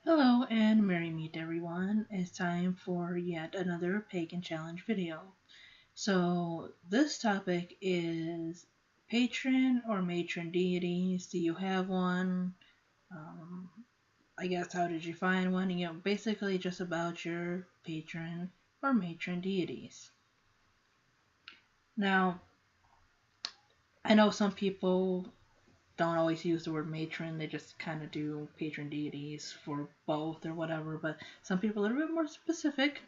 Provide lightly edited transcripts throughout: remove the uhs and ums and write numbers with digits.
Hello and merry meet everyone. It's time for yet another pagan challenge video. So this topic is patron or matron deities. Do you have one? Um, I guess how did you find one? Basically just about your patron or matron deities. Now, I know some people don't always use the word matron. They just kind of do patron deities for both or whatever. But some people are a bit more specific.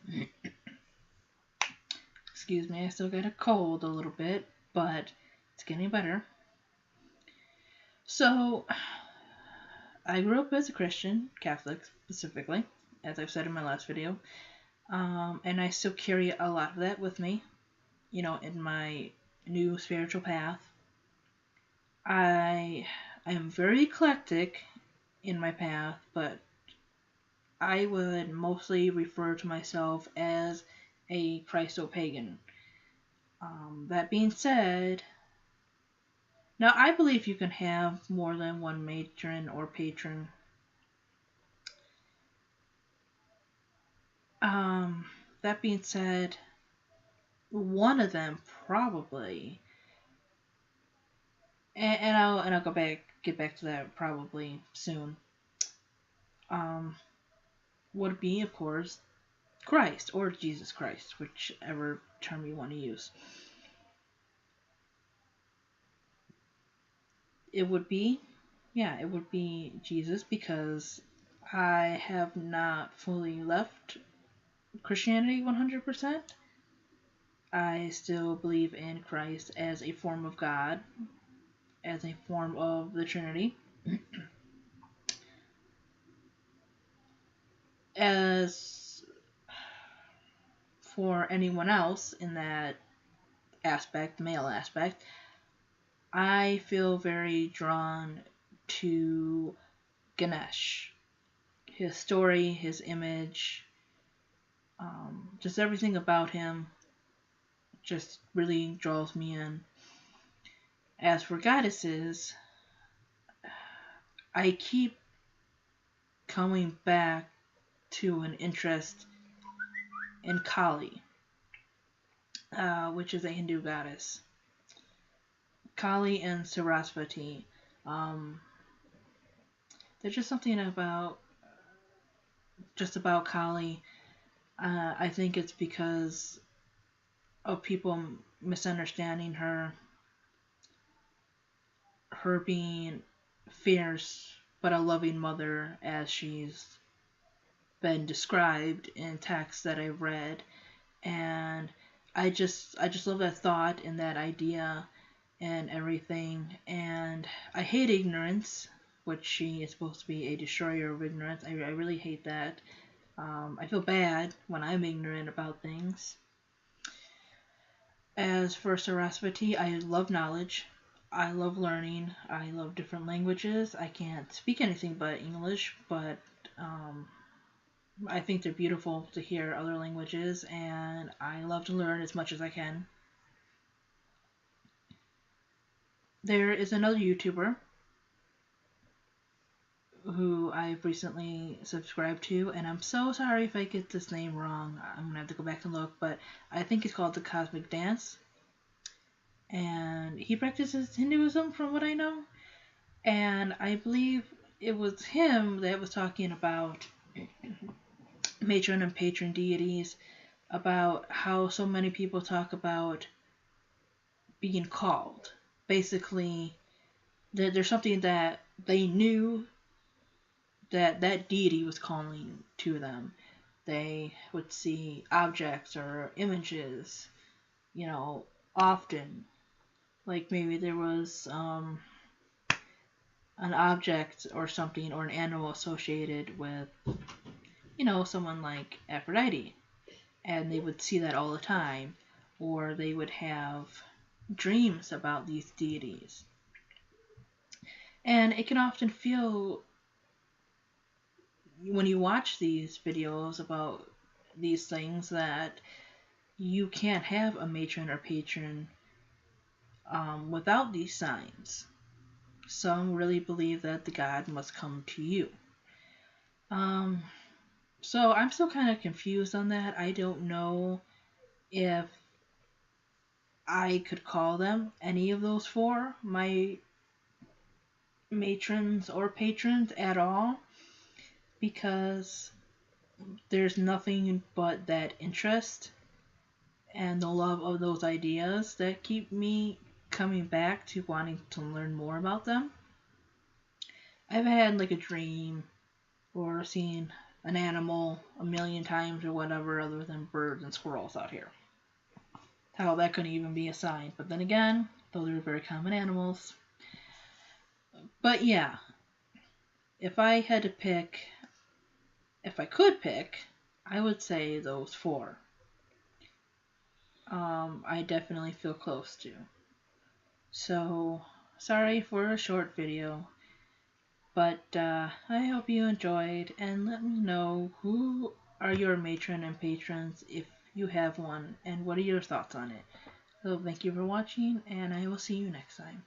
Excuse me, I still got a cold a little bit, but it's getting better. So, I grew up as a Christian, Catholic specifically, as I've said in my last video, and I still carry a lot of that with me, in my new spiritual path. I am very eclectic in my path, but I would mostly refer to myself as a Christo-pagan. That being said, now I believe you can have more than one matron or patron. That being said, one of them probably, and I'll get back to that probably soon. Would be, of course, Christ or Jesus Christ, whichever term you want to use. It would be Jesus, because I have not fully left Christianity 100%. I still believe in Christ as a form of God, as a form of the Trinity. As for anyone else in that aspect, male aspect, I feel very drawn to Ganesh. His story, his image, just everything about him just really draws me in. As for goddesses, I keep coming back to an interest in Kali, which is a Hindu goddess. Kali and Sarasvati. There's just something about Kali. I think it's because of people misunderstanding her being fierce but a loving mother, as she's been described in texts that I've read, and I just love that thought and that idea and everything. And I hate ignorance, which she is supposed to be a destroyer of ignorance. I really hate that. I feel bad when I'm ignorant about things. As for Sarasvati, I love knowledge. I love learning. I love different languages. I can't speak anything but English, but I think they're beautiful to hear other languages, and I love to learn as much as I can. There is another YouTuber who I've recently subscribed to, and I'm so sorry if I get this name wrong. I'm going to have to go back and look, but I think it's called The Cosmic Dance. And he practices Hinduism from what I know. And I believe it was him that was talking about matron and patron deities, about how so many people talk about being called. Basically, there's something that they knew that deity was calling to them. They would see objects or images, often. Like maybe there was an object or something or an animal associated with, someone like Aphrodite, and they would see that all the time, or they would have dreams about these deities. And it can often feel, when you watch these videos about these things, that you can't have a matron or patron without these signs. Some really believe that the god must come to you. Um, so I'm still kind of confused on that. I don't know if I could call them any of those four my matrons or patrons at all, because there's nothing but that interest and the love of those ideas that keep me coming back to wanting to learn more about them. I've had like a dream or seen an animal a million times or whatever other than birds and squirrels out here. How that couldn't even be a sign. But then again, those are very common animals. But yeah, if I had to pick, if I could pick, I would say those four. I definitely feel close to. So, sorry for a short video, but I hope you enjoyed, and let me know who are your matron and patrons if you have one, and what are your thoughts on it. So thank you for watching, and I will see you next time.